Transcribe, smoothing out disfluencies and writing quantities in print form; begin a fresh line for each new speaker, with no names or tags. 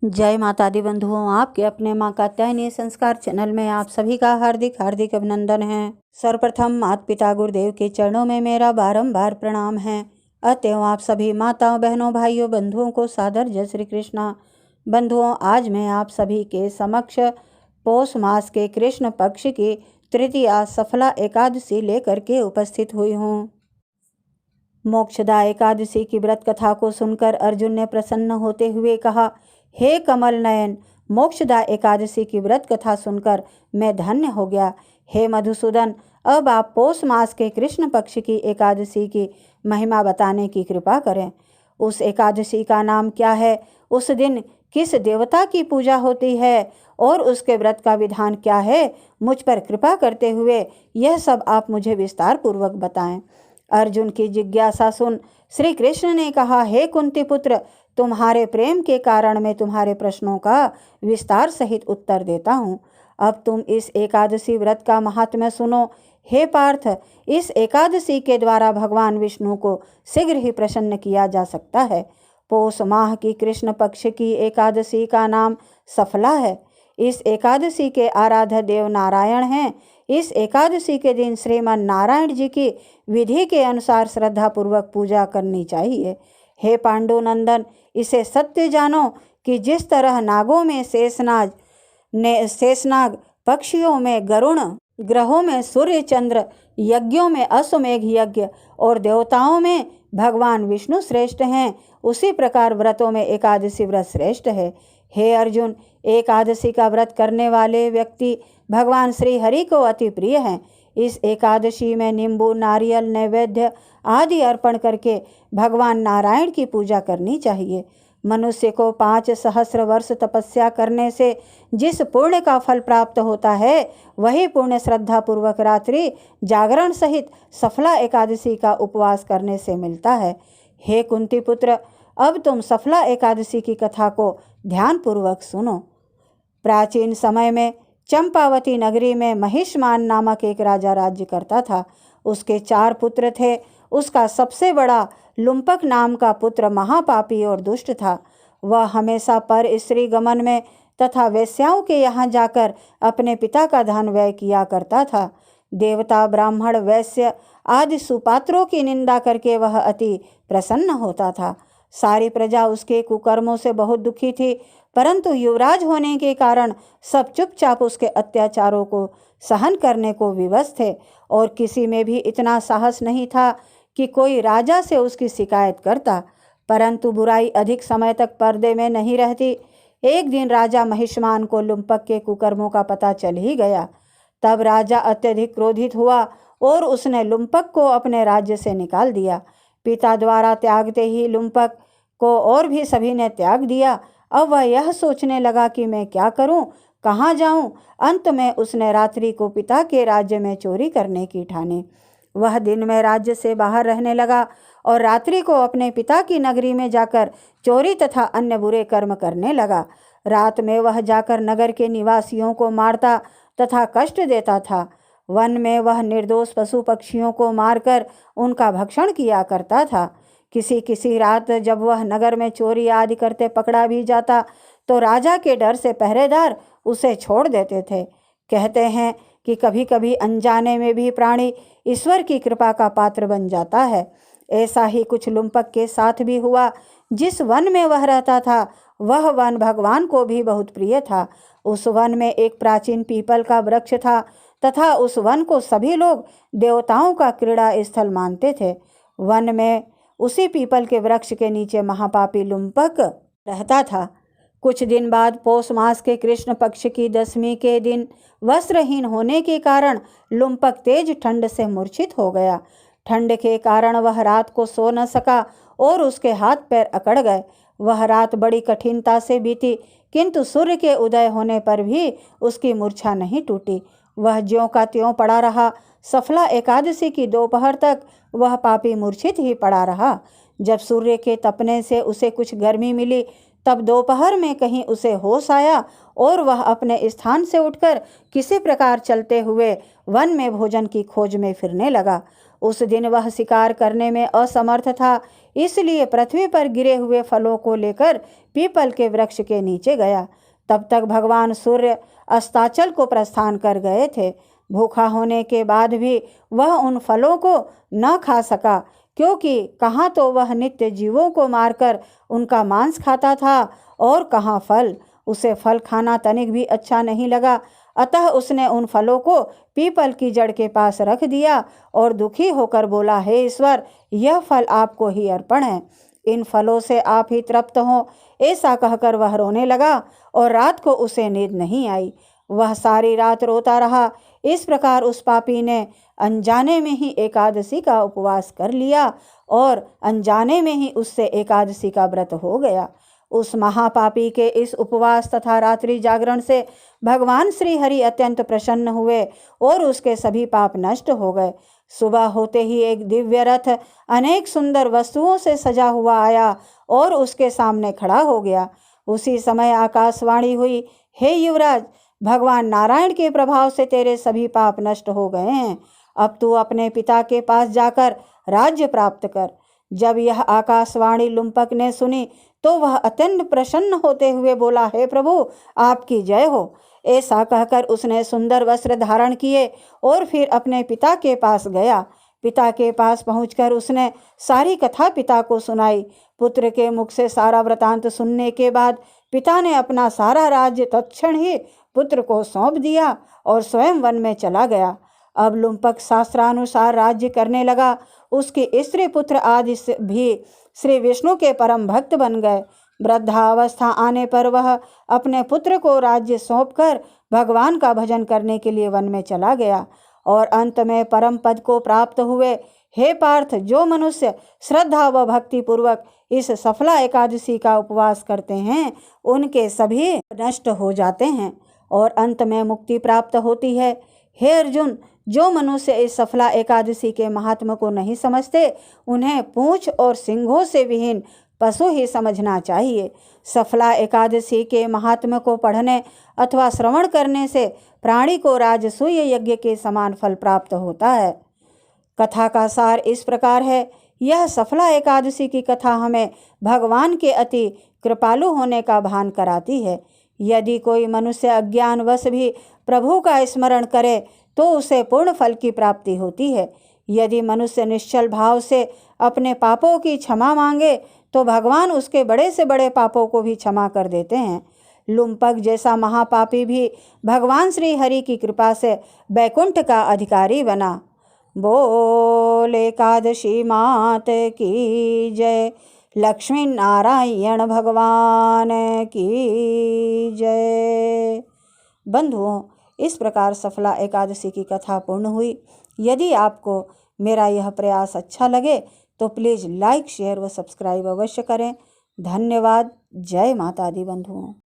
जय माता दी बंधुओं, आपके अपने माँ कात्यायनी संस्कार चैनल में आप सभी का हार्दिक हार्दिक अभिनंदन है। सर्वप्रथम माता पिता गुरुदेव के चरणों में मेरा बारंबार प्रणाम है। अतएव आप सभी माताओं, बहनों, भाइयों, बंधुओं को सादर जय श्री कृष्णा। बंधुओं, आज मैं आप सभी के समक्ष पौष मास के कृष्ण पक्ष की तृतीया सफला एकादशी लेकर के उपस्थित हुई हूँ। मोक्षदा एकादशी की व्रत कथा को सुनकर अर्जुन ने प्रसन्न होते हुए कहा, हे कमल नयन, मोक्षदा एकादशी की व्रत कथा सुनकर मैं धन्य हो गया। हे मधुसूदन, अब आप पौष मास के कृष्ण पक्ष की एकादशी की महिमा बताने की कृपा करें। उस एकादशी का नाम क्या है, उस दिन किस देवता की पूजा होती है और उसके व्रत का विधान क्या है, मुझ पर कृपा करते हुए यह सब आप मुझे विस्तार पूर्वक बताएं। अर्जुन की जिज्ञासा सुन श्री कृष्ण ने कहा, हे कुंती पुत्र, तुम्हारे प्रेम के कारण मैं तुम्हारे प्रश्नों का विस्तार सहित उत्तर देता हूँ। अब तुम इस एकादशी व्रत का महात्म्य सुनो। हे पार्थ, इस एकादशी के द्वारा भगवान विष्णु को शीघ्र ही प्रसन्न किया जा सकता है। पौष माह की कृष्ण पक्ष की एकादशी का नाम सफला है। इस एकादशी के आराध्य देव नारायण हैं। इस एकादशी के दिन श्रीमान नारायण जी की विधि के अनुसार श्रद्धापूर्वक पूजा करनी चाहिए। हे पांडुनंदन, इसे सत्य जानो कि जिस तरह नागों में शेषनाग, पक्षियों में गरुण, ग्रहों में सूर्य चंद्र, यज्ञों में अश्वमेघ यज्ञ और देवताओं में भगवान विष्णु श्रेष्ठ हैं, उसी प्रकार व्रतों में एकादशी व्रत श्रेष्ठ है। हे अर्जुन, एकादशी का व्रत करने वाले व्यक्ति भगवान श्री हरि को अति प्रिय हैं। इस एकादशी में नींबू, नारियल, नैवेद्य आदि अर्पण करके भगवान नारायण की पूजा करनी चाहिए। मनुष्य को 5 सहस्र वर्ष तपस्या करने से जिस पुण्य का फल प्राप्त होता है, वही पुण्य श्रद्धापूर्वक रात्रि जागरण सहित सफला एकादशी का उपवास करने से मिलता है। हे कुंती पुत्र, अब तुम सफला एकादशी की कथा को ध्यानपूर्वक सुनो। प्राचीन समय में चंपावती नगरी में महिष्मान नामक एक राजा राज्य करता था। उसके 4 पुत्र थे। उसका सबसे बड़ा लुम्पक नाम का पुत्र महापापी और दुष्ट था। वह हमेशा पर स्त्री गमन में तथा वेश्याओं के यहाँ जाकर अपने पिता का धन व्यय किया करता था। देवता, ब्राह्मण, वैश्य आदि सुपात्रों की निंदा करके वह अति प्रसन्न होता था। सारी प्रजा उसके कुकर्मों से बहुत दुखी थी, परंतु युवराज होने के कारण सब चुपचाप उसके अत्याचारों को सहन करने को विवश थे और किसी में भी इतना साहस नहीं था कि कोई राजा से उसकी शिकायत करता। परंतु बुराई अधिक समय तक पर्दे में नहीं रहती। एक दिन राजा महिष्मान को लुम्पक के कुकर्मों का पता चल ही गया। तब राजा अत्यधिक क्रोधित हुआ और उसने लुम्पक को अपने राज्य से निकाल दिया। पिता द्वारा त्यागते ही लुम्पक को और भी सभी ने त्याग दिया। अब वह यह सोचने लगा कि मैं क्या करूं, कहाँ जाऊं। अंत में उसने रात्रि को पिता के राज्य में चोरी करने की ठानी। वह दिन में राज्य से बाहर रहने लगा और रात्रि को अपने पिता की नगरी में जाकर चोरी तथा अन्य बुरे कर्म करने लगा। रात में वह जाकर नगर के निवासियों को मारता तथा कष्ट देता था। वन में वह निर्दोष पशु पक्षियों को मारकर उनका भक्षण किया करता था। किसी किसी रात जब वह नगर में चोरी आदि करते पकड़ा भी जाता तो राजा के डर से पहरेदार उसे छोड़ देते थे। कहते हैं कि कभी कभी अनजाने में भी प्राणी ईश्वर की कृपा का पात्र बन जाता है। ऐसा ही कुछ लुम्पक के साथ भी हुआ। जिस वन में वह रहता था, वह वन भगवान को भी बहुत प्रिय था। उस वन में एक प्राचीन पीपल का वृक्ष था तथा उस वन को सभी लोग देवताओं का क्रीड़ा स्थल मानते थे। वन में उसी पीपल के वृक्ष के नीचे महापापी लुम्पक रहता था। कुछ दिन बाद पौष मास के कृष्ण पक्ष की 10वीं के दिन वस्त्रहीन होने के कारण लुम्पक तेज ठंड से मूर्छित हो गया। ठंड के कारण वह रात को सो न सका और उसके हाथ पैर अकड़ गए। वह रात बड़ी कठिनता से बीती, किंतु सूर्य के उदय होने पर भी उसकी मूर्छा नहीं टूटी। वह ज्यों का त्यों पड़ा रहा। सफला एकादशी की दोपहर तक वह पापी मूर्छित ही पड़ा रहा। जब सूर्य के तपने से उसे कुछ गर्मी मिली, तब दोपहर में कहीं उसे होश आया और वह अपने स्थान से उठकर किसी प्रकार चलते हुए वन में भोजन की खोज में फिरने लगा। उस दिन वह शिकार करने में असमर्थ था, इसलिए पृथ्वी पर गिरे हुए फलों को लेकर पीपल के वृक्ष के नीचे गया। तब तक भगवान सूर्य अस्ताचल को प्रस्थान कर गए थे। भूखा होने के बाद भी वह उन फलों को न खा सका, क्योंकि कहाँ तो वह नित्य जीवों को मारकर उनका मांस खाता था और कहाँ फल। उसे फल खाना तनिक भी अच्छा नहीं लगा, अतः उसने उन फलों को पीपल की जड़ के पास रख दिया और दुखी होकर बोला, हे ईश्वर, यह फल आपको ही अर्पण है, इन फलों से आप ही तृप्त हों। ऐसा कहकर वह रोने लगा और रात को उसे नींद नहीं आई। वह सारी रात रोता रहा। इस प्रकार उस पापी ने अनजाने में ही एकादशी का उपवास कर लिया और अनजाने में ही उससे एकादशी का व्रत हो गया। उस महापापी के इस उपवास तथा रात्रि जागरण से भगवान श्री हरि अत्यंत प्रसन्न हुए और उसके सभी पाप नष्ट हो गए। सुबह होते ही एक दिव्य रथ अनेक सुंदर वस्तुओं से सजा हुआ आया और उसके सामने खड़ा हो गया। उसी समय आकाशवाणी हुई, हे युवराज, भगवान नारायण के प्रभाव से तेरे सभी पाप नष्ट हो गए हैं। अब तू अपने पिता के पास जाकर राज्य प्राप्त कर। जब यह आकाशवाणी लुम्पक ने सुनी तो वह अत्यंत प्रसन्न होते हुए बोला, हे प्रभु, आपकी जय हो। ऐसा कहकर उसने सुंदर वस्त्र धारण किए और फिर अपने पिता के पास गया। पिता के पास पहुंचकर उसने सारी कथा पिता को सुनाई। पुत्र के मुख से सारा वृतांत सुनने के बाद पिता ने अपना सारा राज्य तत्क्षण ही पुत्र को सौंप दिया और स्वयं वन में चला गया। अब लुम्पक शास्त्रानुसार राज्य करने लगा। उसके स्त्री पुत्र आदि भी श्री विष्णु के परम भक्त बन गए। वृद्धावस्था आने पर वह अपने पुत्र को राज्य सौंपकर भगवान का भजन करने के लिए वन में चला गया और अंत में परम पद को प्राप्त हुए। हे पार्थ, जो मनुष्य श्रद्धा व भक्ति पूर्वक इस सफला एकादशी का उपवास करते हैं, उनके सभी नष्ट हो जाते हैं और अंत में मुक्ति प्राप्त होती है। हे अर्जुन, जो मनुष्य इस सफला एकादशी के महात्म को नहीं समझते, उन्हें पूंछ और सिंगों से विहीन पशु ही समझना चाहिए। सफला एकादशी के महात्म को पढ़ने अथवा श्रवण करने से प्राणी को राजसूय यज्ञ के समान फल प्राप्त होता है। कथा का सार इस प्रकार है। यह सफला एकादशी की कथा हमें भगवान के अति कृपालु होने का भान कराती है। यदि कोई मनुष्य अज्ञानवश भी प्रभु का स्मरण करे तो उसे पूर्ण फल की प्राप्ति होती है। यदि मनुष्य निश्चल भाव से अपने पापों की क्षमा मांगे तो भगवान उसके बड़े से बड़े पापों को भी क्षमा कर देते हैं। लुम्पक जैसा महापापी भी भगवान श्री हरि की कृपा से बैकुंठ का अधिकारी बना। बोल एकादशी मात की जय। लक्ष्मी नारायण भगवान की जय। बंधुओं, इस प्रकार सफला एकादशी की कथा पूर्ण हुई। यदि आपको मेरा यह प्रयास अच्छा लगे तो प्लीज़ लाइक, शेयर व सब्सक्राइब अवश्य करें। धन्यवाद। जय माता दी बंधुओं।